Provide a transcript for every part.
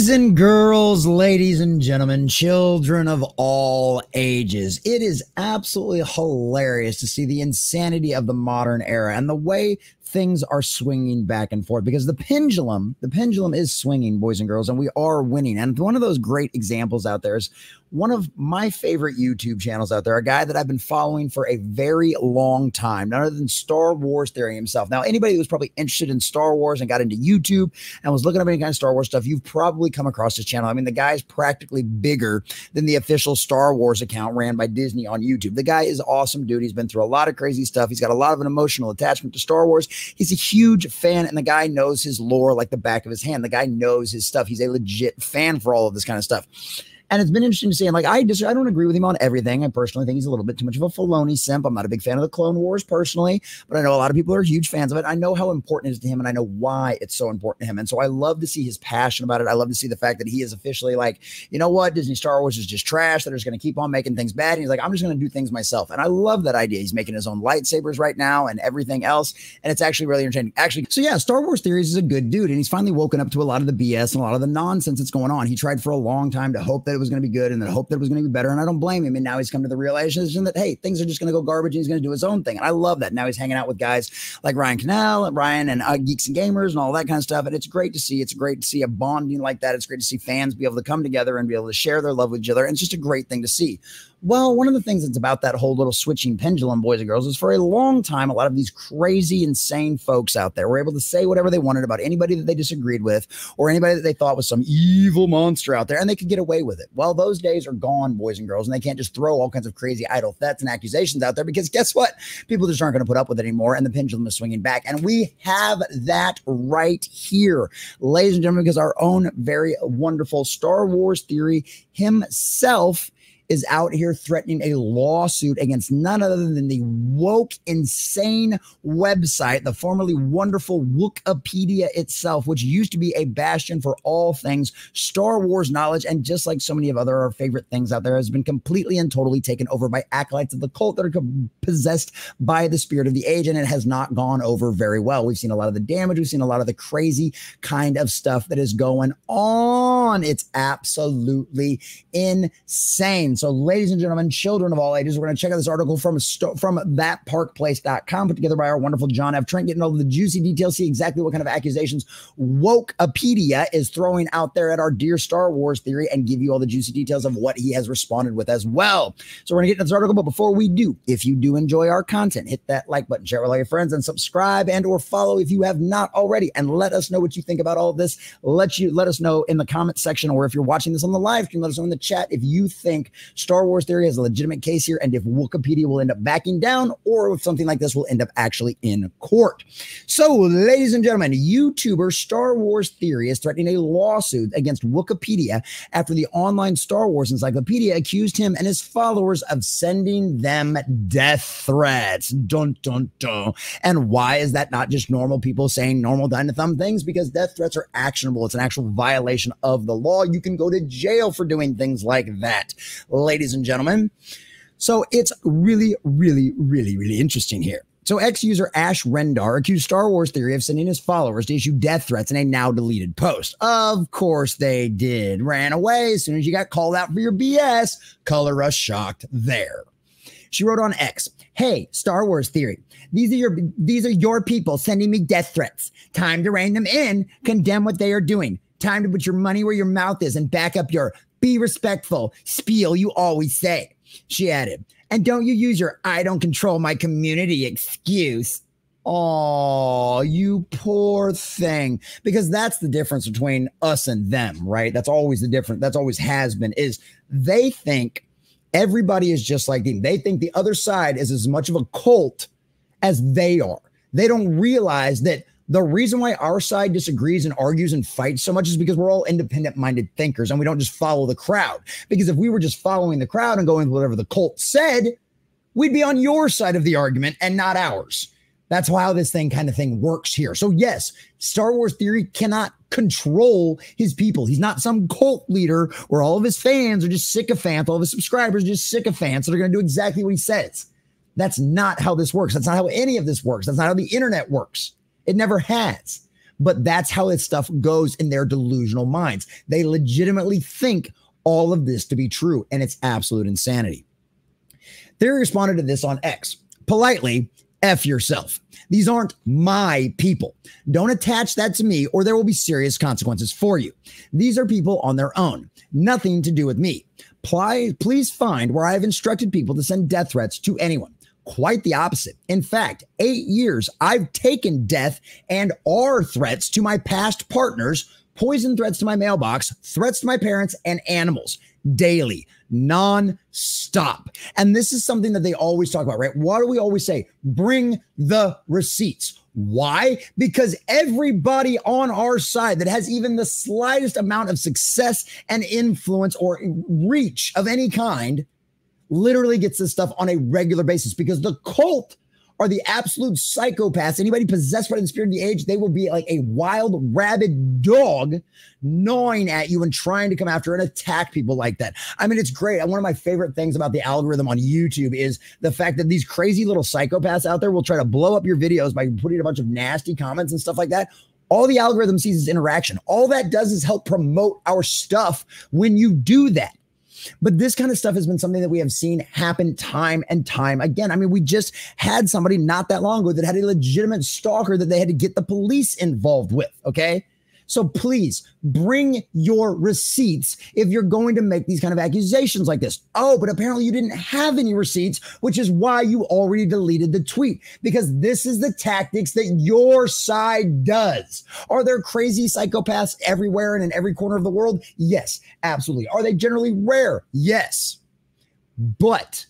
Boys and girls, ladies and gentlemen, children of all ages, it is absolutely hilarious to see the insanity of the modern era and the way things are swinging back and forth, because the pendulum is swinging, boys and girls, and we are winning. And one of those great examples out there is one of my favorite YouTube channels out there, a guy that I've been following for a very long time, none other than Star Wars Theory himself. Now, anybody who was probably interested in Star Wars and got into YouTube and was looking up any kind of Star Wars stuff, you've probably come across this channel. I mean, the guy's practically bigger than the official Star Wars account ran by Disney on YouTube. The guy is awesome, dude. He's been through a lot of crazy stuff. He's got a lot of an emotional attachment to Star Wars. He's a huge fan, and the guy knows his lore like the back of his hand. The guy knows his stuff. He's a legit fan for all of this kind of stuff. And it's been interesting to see. And like, I don't agree with him on everything. I personally think he's a little bit too much of a Filoni simp. I'm not a big fan of the Clone Wars personally, but I know a lot of people are huge fans of it. I know how important it is to him, and I know why it's so important to him. And so I love to see his passion about it. I love to see the fact that he is officially like, you know what, Disney Star Wars is just trash. They're just going to keep on making things bad. And he's like, I'm just going to do things myself. And I love that idea. He's making his own lightsabers right now and everything else. And it's actually really entertaining. Actually, so yeah, Star Wars Theories is a good dude. And he's finally woken up to a lot of the BS and a lot of the nonsense that's going on. He tried for a long time to hope that it was going to be good and then hope that it was going to be better. And I don't blame him. And now he's come to the realization that, hey, things are just going to go garbage and he's going to do his own thing. And I love that. Now he's hanging out with guys like Ryan Cannell and Ryan and Geeks and Gamers and all that kind of stuff. And it's great to see. It's great to see a bonding like that. It's great to see fans be able to come together and be able to share their love with each other. And it's just a great thing to see. Well, one of the things that's about that whole little switching pendulum, boys and girls, is for a long time, a lot of these crazy, insane folks out there were able to say whatever they wanted about anybody that they disagreed with or anybody that they thought was some evil monster out there, and they could get away with it. Well, those days are gone, boys and girls, and they can't just throw all kinds of crazy idle threats and accusations out there, because guess what? People just aren't going to put up with it anymore, and the pendulum is swinging back. And we have that right here, ladies and gentlemen, because our own very wonderful Star Wars Theory himself is out here threatening a lawsuit against none other than the woke, insane website, the formerly wonderful Wookieepedia itself, which used to be a bastion for all things Star Wars knowledge. And just like so many of our favorite things out there, has been completely and totally taken over by acolytes of the cult that are possessed by the spirit of the age. And it has not gone over very well. We've seen a lot of the damage. We've seen a lot of the crazy kind of stuff that is going on. It's absolutely insane. So, ladies and gentlemen, children of all ages, we're going to check out this article from thatparkplace.com, put together by our wonderful John F. Trent, getting all the juicy details, see exactly what kind of accusations Wookieepedia is throwing out there at our dear Star Wars Theory, and give you all the juicy details of what he has responded with as well. So we're going to get into this article, but before we do, if you do enjoy our content, hit that like button, share it with all your friends, and subscribe and or follow if you have not already, and let us know what you think about all of this. Let us know in the comment section, or if you're watching this on the live stream, let us know in the chat if you think Star Wars Theory has a legitimate case here, and if Wookieepedia will end up backing down, or if something like this will end up actually in court. So, ladies and gentlemen, YouTuber Star Wars Theory is threatening a lawsuit against Wookieepedia after the online Star Wars encyclopedia accused him and his followers of sending them death threats. Dun, dun, dun. And why is that not just normal people saying normal dine-to-thumb things? Because death threats are actionable. It's an actual violation of the law. You can go to jail for doing things like that, ladies and gentlemen. So it's really, really, really, really interesting here. So ex-user Ash Rendar accused Star Wars Theory of sending his followers to issue death threats in a now deleted post. Of course they did. Ran away as soon as you got called out for your BS. Color us shocked there. She wrote on X, "Hey, Star Wars Theory, these are your people sending me death threats. Time to rein them in, condemn what they are doing. Time to put your money where your mouth is and back up your be respectful spiel you always say." She added, "And don't you use your I don't control my community excuse." Oh, you poor thing. Because that's the difference between us and them, right? That's always the difference. That's always has been, is they think everybody is just like them. They think the other side is as much of a cult as they are. They don't realize that the reason why our side disagrees and argues and fights so much is because we're all independent-minded thinkers and we don't just follow the crowd. Because if we were just following the crowd and going with whatever the cult said, we'd be on your side of the argument and not ours. That's how this kind of thing works here. So yes, Star Wars Theory cannot control his people. He's not some cult leader where all of his fans are just sycophants, all of his subscribers are just sycophants, so they're going to do exactly what he says. That's not how this works. That's not how any of this works. That's not how the internet works. It never has. but that's how this stuff goes in their delusional minds. They legitimately think all of this to be true, and it's absolute insanity. Theory responded to this on X. Politely, F yourself. These aren't my people. Don't attach that to me or there will be serious consequences for you. These are people on their own. Nothing to do with me. Please find where I have instructed people to send death threats to anyone. Quite the opposite. In fact, 8 years I've taken death and R threats to my past partners, poison threats to my mailbox, threats to my parents and animals daily, non-stop. And this is something that they always talk about, right? What do we always say? Bring the receipts. Why? Because everybody on our side that has even the slightest amount of success and influence or reach of any kind literally gets this stuff on a regular basis, because the cult are the absolute psychopaths. Anybody possessed by the spirit of the age, they will be like a wild, rabid dog gnawing at you and trying to come after and attack people like that. I mean, it's great. One of my favorite things about the algorithm on YouTube is the fact that these crazy little psychopaths out there will try to blow up your videos by putting a bunch of nasty comments and stuff like that. All the algorithm sees is interaction. All that does is help promote our stuff when you do that. But this kind of stuff has been something that we have seen happen time and time again. I mean, we just had somebody not that long ago that had a legitimate stalker that they had to get the police involved with, okay? So please bring your receipts if you're going to make these kind of accusations like this. Oh, but apparently you didn't have any receipts, which is why you already deleted the tweet, because this is the tactics that your side does. Are there crazy psychopaths everywhere and in every corner of the world? Yes, absolutely. Are they generally rare? Yes. But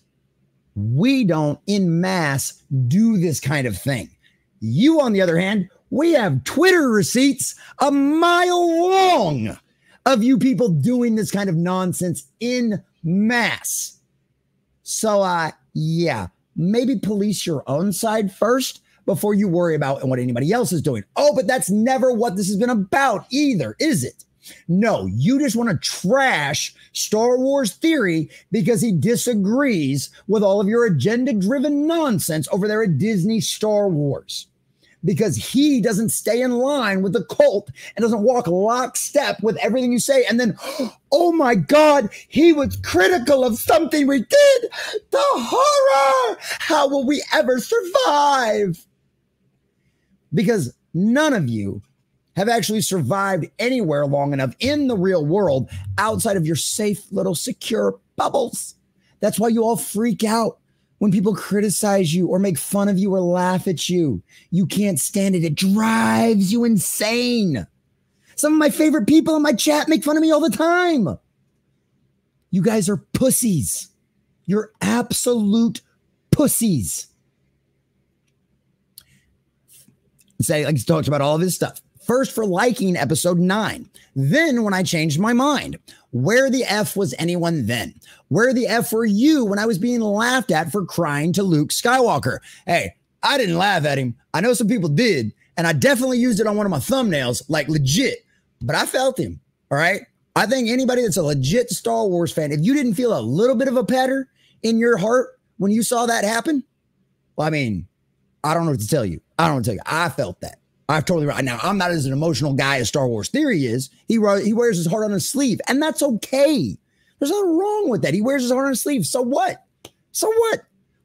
we don't en masse do this kind of thing. You, on the other hand, we have Twitter receipts a mile long of you people doing this kind of nonsense in mass. So, yeah, maybe police your own side first before you worry about what anybody else is doing. Oh, but that's never what this has been about either, is it? No, you just want to trash Star Wars theory because he disagrees with all of your agenda-driven nonsense over there at Disney Star Wars. Because he doesn't stay in line with the cult and doesn't walk lockstep with everything you say. And then, oh my God, he was critical of something we did. The horror! How will we ever survive? Because none of you have actually survived anywhere long enough in the real world outside of your safe little secure bubbles. That's why you all freak out when people criticize you or make fun of you or laugh at you. You can't stand it. It drives you insane. Some of my favorite people in my chat make fun of me all the time. You guys are pussies. You're absolute pussies. So I talked about all of this stuff. First for liking episode 9. Then when I changed my mind. Where the F was anyone then? Where the F were you when I was being laughed at for crying to Luke Skywalker? Hey, I didn't laugh at him. I know some people did, and I definitely used it on one of my thumbnails, like legit. But I felt him, all right? I think anybody that's a legit Star Wars fan, if you didn't feel a little bit of a patter in your heart when you saw that happen, well, I mean, I don't know what to tell you. I don't know what to tell you. I felt that. I'm totally right. Now, I'm not as an emotional guy as Star Wars Theory is. He wears his heart on his sleeve, and that's okay. There's nothing wrong with that. He wears his heart on his sleeve. So what? So what?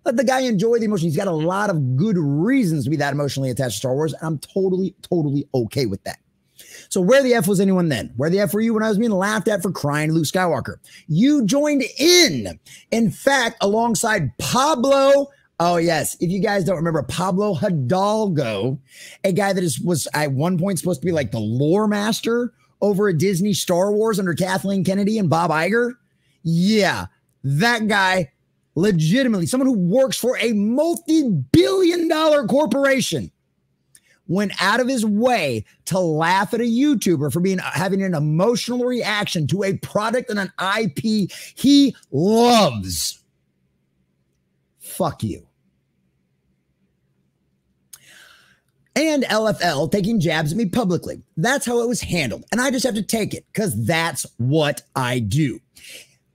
Let the guy enjoy the emotion. He's got a lot of good reasons to be that emotionally attached to Star Wars, and I'm totally, totally okay with that. So where the F was anyone then? Where the F were you when I was being laughed at for crying Luke Skywalker? You joined in. In fact, alongside Pablo. Oh, yes. If you guys don't remember, Pablo Hidalgo, a guy that was at one point supposed to be like the lore master over at Disney Star Wars under Kathleen Kennedy and Bob Iger. Yeah, that guy, legitimately, someone who works for a multi-billion-dollar corporation, went out of his way to laugh at a YouTuber for having an emotional reaction to a product and an IP he loves. Fuck you. And LFL taking jabs at me publicly. That's how it was handled. And I just have to take it because that's what I do.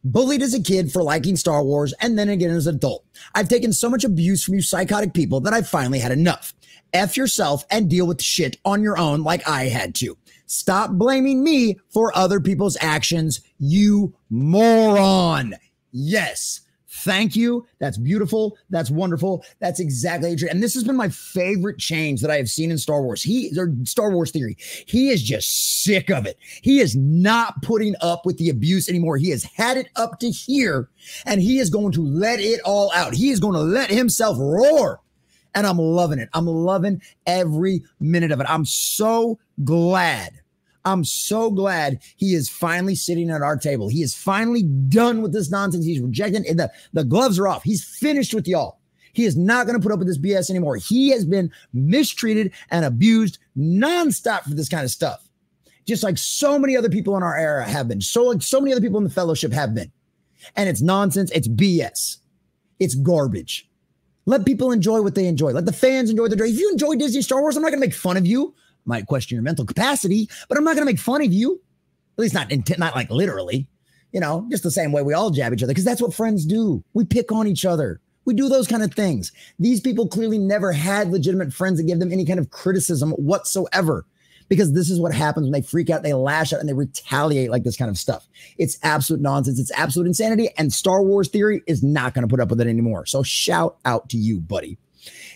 bullied as a kid for liking Star Wars, and then again as an adult. I've taken so much abuse from you psychotic people that I've finally had enough. F yourself and deal with the shit on your own like I had to. Stop blaming me for other people's actions, you moron. Yes. Thank you. That's beautiful. That's wonderful. That's exactly true. And this has been my favorite change that I have seen in Star Wars. Star Wars theory. He is just sick of it. He is not putting up with the abuse anymore. He has had it up to here, and he is going to let it all out. He is going to let himself roar. And I'm loving it. I'm loving every minute of it. I'm so glad. I'm so glad he is finally sitting at our table. He is finally done with this nonsense. He's rejecting it. The gloves are off. He's finished with y'all. He is not going to put up with this BS anymore. He has been mistreated and abused nonstop for this kind of stuff. Just like so many other people in our era have been. So many other people in the fellowship have been. And it's nonsense. It's BS. It's garbage. Let people enjoy what they enjoy. Let the fans enjoy their joy. If you enjoy Disney Star Wars, I'm not going to make fun of you. Might question your mental capacity, but I'm not going to make fun of you. At least not like literally, you know, just the same way we all jab each other, because that's what friends do. We pick on each other. We do those kind of things. These people clearly never had legitimate friends that give them any kind of criticism whatsoever, because this is what happens when they freak out, they lash out, and they retaliate like this kind of stuff. It's absolute nonsense. It's absolute insanity, and Star Wars theory is not going to put up with it anymore. So shout out to you, buddy.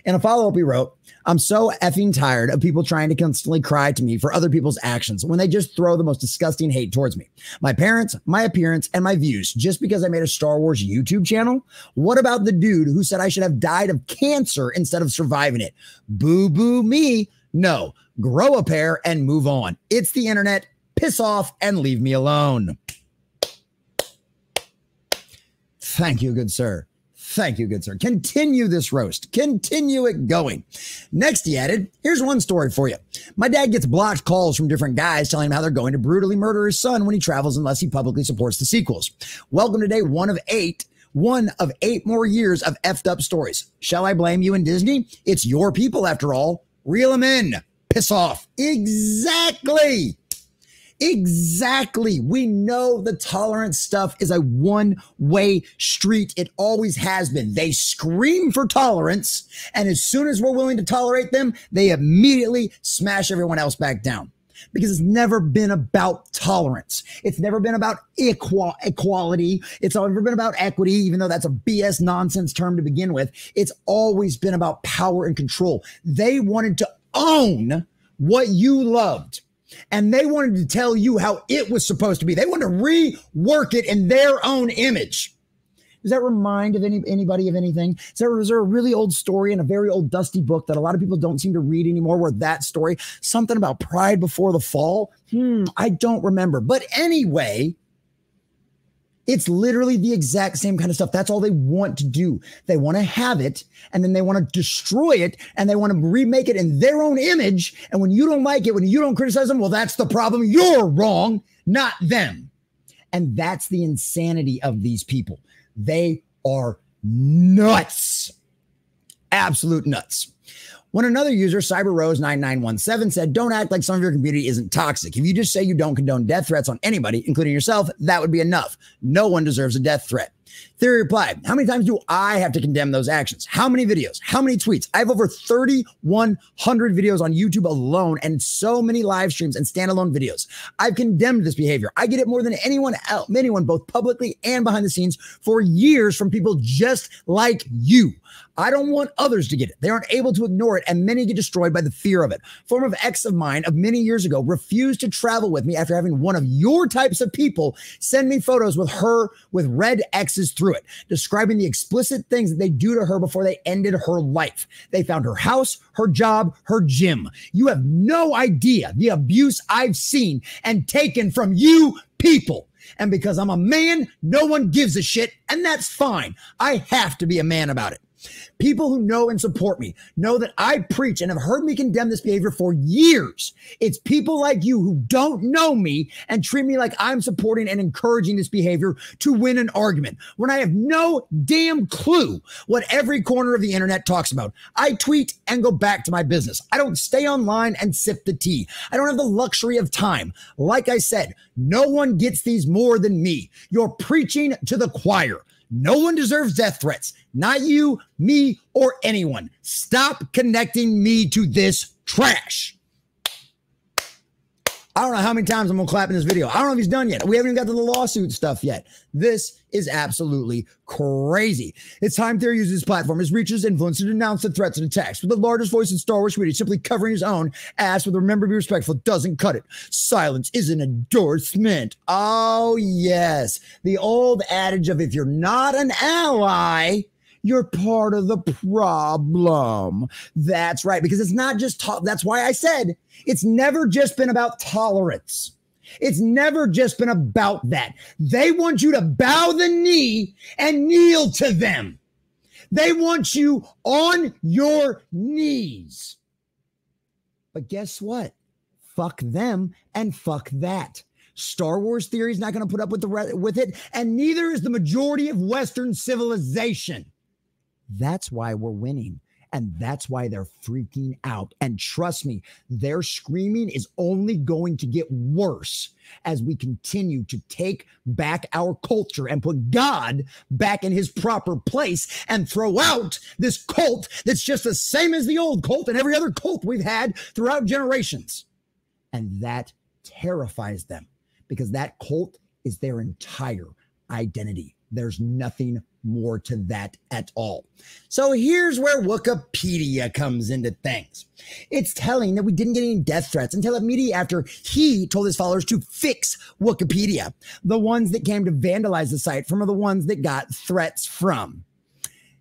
In a follow-up, he wrote, I'm so effing tired of people trying to constantly cry to me for other people's actions when they just throw the most disgusting hate towards me. My parents, my appearance, and my views just because I made a Star Wars YouTube channel? What about the dude who said I should have died of cancer instead of surviving it? Boo-boo me. No, grow a pair and move on. It's the internet. Piss off and leave me alone. Thank you, good sir. Thank you, good sir. Continue this roast. Continue it going. Next, he added, here's one story for you. My dad gets blocked calls from different guys telling him how they're going to brutally murder his son when he travels unless he publicly supports the sequels. Welcome to day one of eight more years of effed up stories. Shall I blame you and Disney? It's your people, after all. Reel them in. Piss off. Exactly. Exactly. We know the tolerance stuff is a one-way street. It always has been. They scream for tolerance, and as soon as we're willing to tolerate them, they immediately smash everyone else back down. Because it's never been about tolerance. It's never been about equality. It's never been about equity, even though that's a BS nonsense term to begin with. It's always been about power and control. They wanted to own what you loved. And they wanted to tell you how it was supposed to be. They wanted to rework it in their own image. Does that remind of anybody of anything? Is there a really old story in a very old dusty book that a lot of people don't seem to read anymore, where that story, something about pride before the fall? I don't remember. But anyway, it's literally the exact same kind of stuff. That's all they want to do. They want to have it, and then they want to destroy it, and they want to remake it in their own image. And when you don't like it, when you don't criticize them, well, that's the problem. You're wrong, not them. And that's the insanity of these people. They are nuts. Absolute nuts. When another user, CyberRose9917, said, don't act like some of your community isn't toxic. If you just say you don't condone death threats on anybody, including yourself, that would be enough. No one deserves a death threat. Theory replied, how many times do I have to condemn those actions? How many videos? How many tweets? I have over 3,100 videos on YouTube alone, and so many live streams and standalone videos. I've condemned this behavior. I get it more than anyone else, both publicly and behind the scenes, for years from people just like you. I don't want others to get it. They aren't able to ignore it, and many get destroyed by the fear of it. Former ex of mine of many years ago refused to travel with me after having one of your types of people send me photos with her with red X's through it, describing the explicit things that they do to her before they ended her life. They found her house, her job, her gym. You have no idea the abuse I've seen and taken from you people. And because I'm a man, no one gives a shit, and that's fine. I have to be a man about it. People who know and support me know that I preach and have heard me condemn this behavior for years. It's people like you who don't know me and treat me like I'm supporting and encouraging this behavior to win an argument when I have no damn clue what every corner of the internet talks about. I tweet and go back to my business. I don't stay online and sip the tea. I don't have the luxury of time. Like I said, no one gets these more than me. You're preaching to the choir. No one deserves death threats. Not you, me, or anyone. Stop connecting me to this trash. I don't know how many times I'm going to clap in this video. I don't know if he's done yet. We haven't even got to the lawsuit stuff yet. This is absolutely crazy. It's time Theory uses his platform, his reach, his influence to denounce the threats and attacks. With the largest voice in Star Wars community, simply covering his own ass with remember to be respectful doesn't cut it. Silence is an endorsement. Oh, yes. The old adage of if you're not an ally, you're part of the problem. That's right, because it's not just that's why I said it's never just been about tolerance. It's never just been about that. They want you to bow the knee and kneel to them. They want you on your knees. But guess what? Fuck them and fuck that. Star Wars Theory is not going to put up with it, and neither is the majority of Western civilization. That's why we're winning. And that's why they're freaking out. And trust me, their screaming is only going to get worse as we continue to take back our culture and put God back in his proper place and throw out this cult that's just the same as the old cult and every other cult we've had throughout generations. And that terrifies them because that cult is their entire identity. There's nothing more to that at all. So here's where Wookieepedia comes into things. It's telling that we didn't get any death threats until immediately after he told his followers to fix Wookieepedia. The ones that came to vandalize the site from are the ones that got threats from.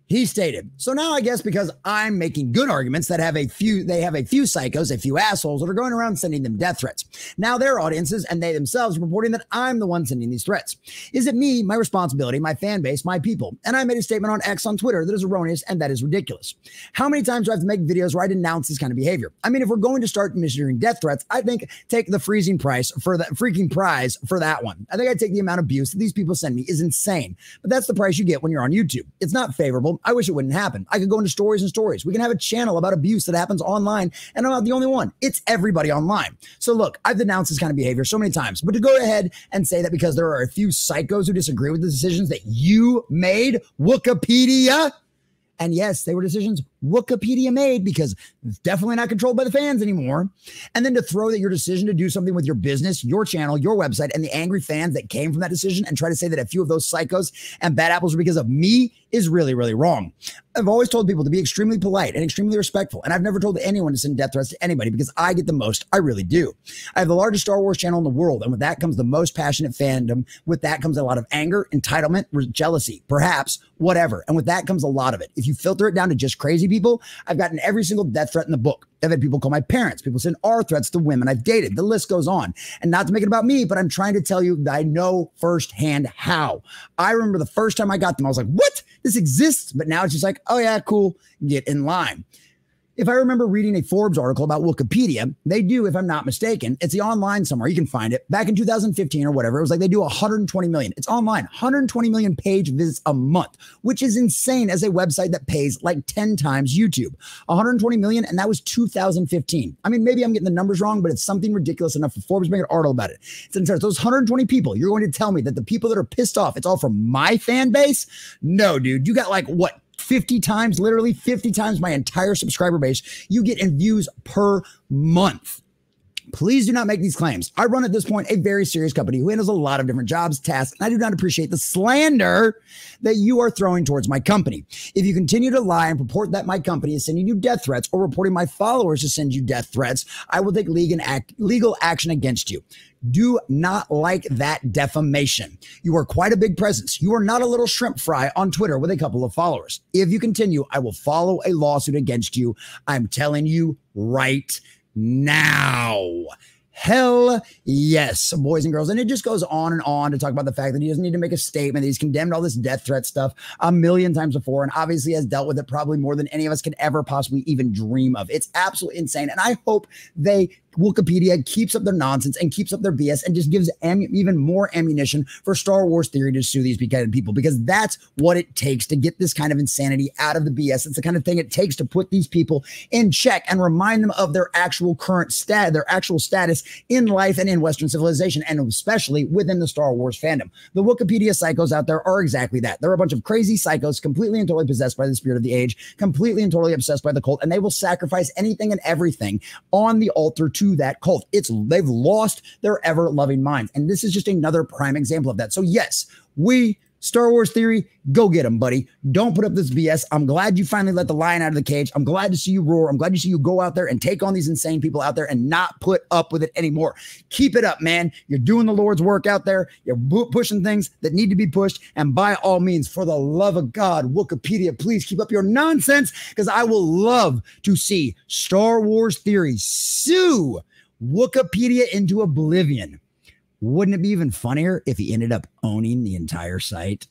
He stated, so now I guess because I'm making good arguments that have a few psychos, a few assholes that are going around sending them death threats. Now their audiences and they themselves are reporting that I'm the one sending these threats. Is it me, my responsibility, my fan base, my people? And I made a statement on X on Twitter that is erroneous and that is ridiculous. How many times do I have to make videos where I denounce this kind of behavior? I mean, if we're going to start measuring death threats, I think take the freaking prize for that one. I think I'd take the amount of abuse that these people send me is insane, but that's the price you get when you're on YouTube. It's not favorable. I wish it wouldn't happen. I could go into stories and stories. We can have a channel about abuse that happens online, and I'm not the only one. It's everybody online. So look, I've denounced this kind of behavior so many times, but to go ahead and say that because there are a few psychos who disagree with the decisions that you made, Wookieepedia, and yes, they were decisions Wookieepedia made because it's definitely not controlled by the fans anymore. And then to throw that your decision to do something with your business, your channel, your website, and the angry fans that came from that decision and try to say that a few of those psychos and bad apples were because of me is really, really wrong. I've always told people to be extremely polite and extremely respectful. And I've never told anyone to send death threats to anybody because I get the most. I really do. I have the largest Star Wars channel in the world. And with that comes the most passionate fandom. With that comes a lot of anger, entitlement, jealousy, perhaps, whatever. And with that comes a lot of it. If you filter it down to just crazy people, I've gotten every single death threat in the book. I've had people call my parents. People send R threats to women I've dated. The list goes on. And not to make it about me, but I'm trying to tell you that I know firsthand how. I remember the first time I got them, I was like, what? This exists? But now it's just like, oh yeah, cool. Get in line. If I remember reading a Forbes article about Wookieepedia, they do, if I'm not mistaken, it's the online somewhere. You can find it. Back in 2015 or whatever, it was like they do 120 million. It's online, 120 million page visits a month, which is insane as a website that pays like 10 times YouTube. 120 million, and that was 2015. I mean, maybe I'm getting the numbers wrong, but it's something ridiculous enough for Forbes to make an article about it. It's those 120 people, you're going to tell me that the people that are pissed off, it's all from my fan base? No, dude. You got like, what? 50 times, literally 50 times my entire subscriber base you get in views per month. Please do not make these claims. I run at this point a very serious company who handles a lot of different jobs, tasks, and I do not appreciate the slander that you are throwing towards my company. If you continue to lie and purport that my company is sending you death threats or reporting my followers to send you death threats, I will take legal action against you. Do not like that defamation. You are quite a big presence. You are not a little shrimp fry on Twitter with a couple of followers. If you continue, I will follow a lawsuit against you. I'm telling you right now. Hell yes, boys and girls. And it just goes on and on to talk about the fact that he doesn't need to make a statement, that he's condemned all this death threat stuff a million times before, and obviously has dealt with it probably more than any of us can ever possibly even dream of. It's absolutely insane. And I hope Wookieepedia keeps up their nonsense and keeps up their BS and just gives even more ammunition for Star Wars theory to sue these beheaded people, because that's what it takes to get this kind of insanity out of the BS. It's the kind of thing it takes to put these people in check and remind them of their actual current their actual status in life and in Western civilization, and especially within the Star Wars fandom. The Wookieepedia psychos out there are exactly that. They're a bunch of crazy psychos, completely and totally possessed by the spirit of the age, completely and totally obsessed by the cult, and they will sacrifice anything and everything on the altar to that cult. They've lost their ever-loving minds, and this is just another prime example of that. So yes, Star Wars theory, go get them, buddy. Don't put up this BS. I'm glad you finally let the lion out of the cage. I'm glad to see you roar. I'm glad to see you go out there and take on these insane people out there and not put up with it anymore. Keep it up, man. You're doing the Lord's work out there. You're pushing things that need to be pushed. And by all means, for the love of God, Wookieepedia, please keep up your nonsense, because I will love to see Star Wars theory sue Wookieepedia into oblivion. Wouldn't it be even funnier if he ended up owning the entire site?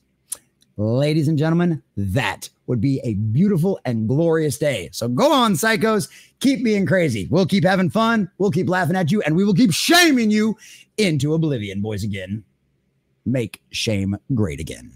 Ladies and gentlemen, that would be a beautiful and glorious day. So go on, psychos. Keep being crazy. We'll keep having fun. We'll keep laughing at you, and we will keep shaming you into oblivion, boys again. Make shame great again.